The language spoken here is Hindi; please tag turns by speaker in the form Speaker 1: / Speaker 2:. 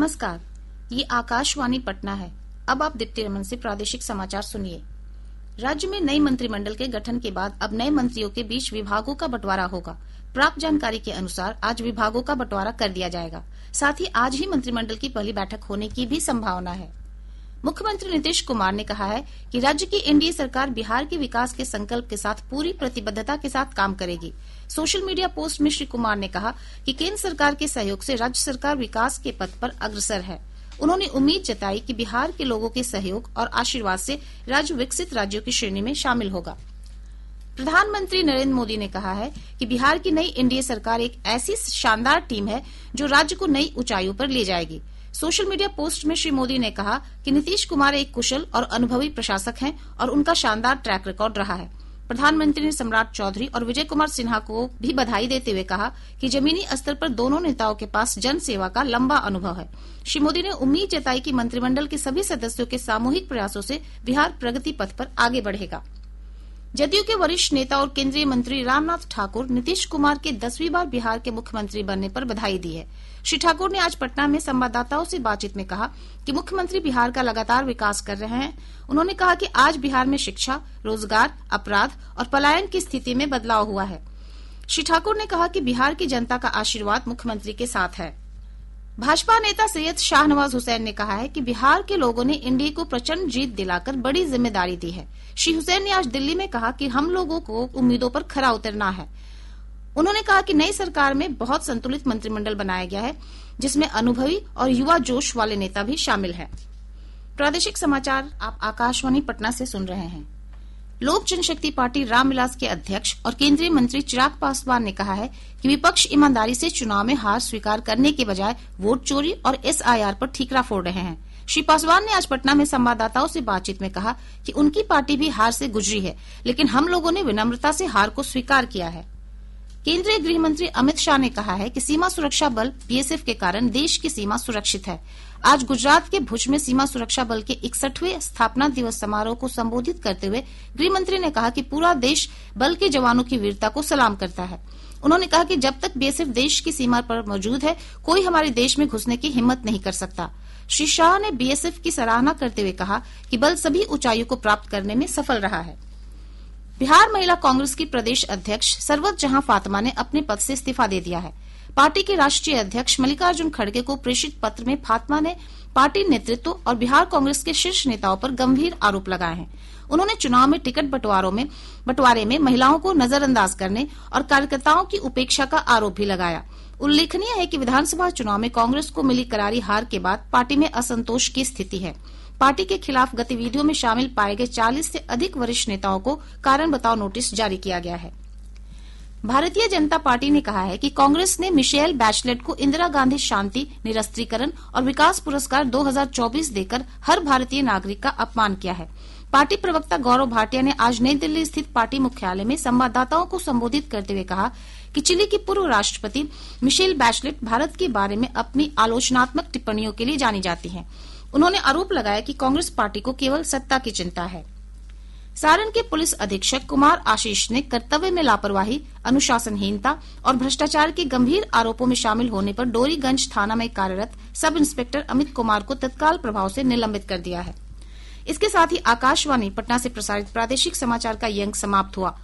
Speaker 1: नमस्कार, ये आकाशवाणी पटना है। अब आप दीप्ति रमन से प्रादेशिक समाचार सुनिए। राज्य में नई मंत्रिमंडल के गठन के बाद अब नए मंत्रियों के बीच विभागों का बंटवारा होगा। प्राप्त जानकारी के अनुसार आज विभागों का बंटवारा कर दिया जाएगा। साथ ही आज ही मंत्रिमंडल की पहली बैठक होने की भी संभावना है। मुख्यमंत्री नीतीश कुमार ने कहा है कि राज्य की एनडीए सरकार बिहार के विकास के संकल्प के साथ पूरी प्रतिबद्धता के साथ काम करेगी। सोशल मीडिया पोस्ट में श्री कुमार ने कहा कि केंद्र सरकार के सहयोग से राज्य सरकार विकास के पथ पर अग्रसर है। उन्होंने उम्मीद जताई कि बिहार के लोगों के सहयोग और आशीर्वाद से राज्य विकसित राज्यों की श्रेणी में शामिल होगा। प्रधानमंत्री नरेंद्र मोदी ने कहा है कि बिहार की नई एनडीए सरकार एक ऐसी शानदार टीम है जो राज्य को नई ऊंचाइयों पर ले जाएगी। सोशल मीडिया पोस्ट में श्री मोदी ने कहा कि नीतीश कुमार एक कुशल और अनुभवी प्रशासक हैं और उनका शानदार ट्रैक रिकॉर्ड रहा है। प्रधानमंत्री ने सम्राट चौधरी और विजय कुमार सिन्हा को भी बधाई देते हुए कहा कि जमीनी स्तर पर दोनों नेताओं के पास जन सेवा का लंबा अनुभव है। श्री मोदी ने उम्मीद जताई कि मंत्रिमंडल के सभी सदस्यों के सामूहिक प्रयासों से बिहार प्रगति पथ पर आगे बढ़ेगा। जदयू के वरिष्ठ नेता और केंद्रीय मंत्री रामनाथ ठाकुर नीतीश कुमार के 10वीं बार बिहार के मुख्यमंत्री बनने पर बधाई दी है। श्री ठाकुर ने आज पटना में संवाददाताओं से बातचीत में कहा कि मुख्यमंत्री बिहार का लगातार विकास कर रहे हैं। उन्होंने कहा कि आज बिहार में शिक्षा, रोजगार, अपराध और पलायन की स्थिति में बदलाव हुआ है। श्री ठाकुर ने कहा कि बिहार की जनता का आशीर्वाद मुख्यमंत्री के साथ है। भाजपा नेता सैयद शाहनवाज हुसैन ने कहा है कि बिहार के लोगों ने एनडीए को प्रचंड जीत दिलाकर बड़ी जिम्मेदारी दी है। श्री हुसैन ने आज दिल्ली में कहा कि हम लोगों को उम्मीदों पर खरा उतरना है। उन्होंने कहा कि नई सरकार में बहुत संतुलित मंत्रिमंडल बनाया गया है, जिसमें अनुभवी और युवा जोश वाले नेता भी शामिल हैं। प्रादेशिक समाचार आप आकाशवाणी पटना से सुन रहे हैं। लोक जनशक्ति पार्टी रामविलास के अध्यक्ष और केंद्रीय मंत्री चिराग पासवान ने कहा है कि विपक्ष ईमानदारी से चुनाव में हार स्वीकार करने के बजाय वोट चोरी और एसआईआर पर ठीकरा फोड़ रहे हैं। श्री पासवान ने आज पटना में संवाददाताओं से बातचीत में कहा कि उनकी पार्टी भी हार से गुजरी है, लेकिन हम लोगों ने विनम्रता से हार को स्वीकार किया है। केंद्रीय गृह मंत्री अमित शाह ने कहा है कि सीमा सुरक्षा बल बीएसएफ के कारण देश की सीमा सुरक्षित है। आज गुजरात के भुज में सीमा सुरक्षा बल के 61वें स्थापना दिवस समारोह को संबोधित करते हुए गृह मंत्री ने कहा कि पूरा देश बल के जवानों की वीरता को सलाम करता है। उन्होंने कहा कि जब तक बीएसएफ देश की सीमा पर मौजूद है, कोई हमारे देश में घुसने की हिम्मत नहीं कर सकता। श्री शाह ने बीएसएफ की सराहना करते हुए कहा कि बल सभी ऊंचाइयों को प्राप्त करने में सफल रहा है। बिहार महिला कांग्रेस की प्रदेश अध्यक्ष सरवत जहां फातिमा ने अपने पद से इस्तीफा दे दिया है। पार्टी के राष्ट्रीय अध्यक्ष मल्लिकार्जुन खड़गे को प्रेषित पत्र में फातिमा ने पार्टी नेतृत्व और बिहार कांग्रेस के शीर्ष नेताओं पर गंभीर आरोप लगाए हैं। उन्होंने चुनाव में टिकट बंटवारे में महिलाओं को नजरअंदाज करने और कार्यकर्ताओं की उपेक्षा का आरोप भी लगाया। उल्लेखनीय है कि विधानसभा चुनाव में कांग्रेस को मिली करारी हार के बाद पार्टी में असंतोष की स्थिति है। पार्टी के खिलाफ गतिविधियों में शामिल पाए गए 40 से अधिक वरिष्ठ नेताओं को कारण बताओ नोटिस जारी किया गया है। भारतीय जनता पार्टी ने कहा है कि कांग्रेस ने मिशेल बैचलेट को इंदिरा गांधी शांति, निरस्त्रीकरण और विकास पुरस्कार 2024 देकर हर भारतीय नागरिक का अपमान किया है। पार्टी प्रवक्ता गौरव भाटिया ने आज नई दिल्ली स्थित पार्टी मुख्यालय में संवाददाताओं को संबोधित करते हुए कहा कि चिली की पूर्व राष्ट्रपति मिशेल बैचलेट भारत के बारे में अपनी आलोचनात्मक टिप्पणियों के लिए जानी जाती हैं। उन्होंने आरोप लगाया कि कांग्रेस पार्टी को केवल सत्ता की चिंता है। सारण के पुलिस अधीक्षक कुमार आशीष ने कर्तव्य में लापरवाही, अनुशासनहीनता और भ्रष्टाचार के गंभीर आरोपों में शामिल होने पर डोरीगंज थाना में कार्यरत सब इंस्पेक्टर अमित कुमार को तत्काल प्रभाव से निलंबित कर दिया है। इसके साथ ही आकाशवाणी पटना से प्रसारित प्रादेशिक समाचार का ये अंक समाप्त हुआ।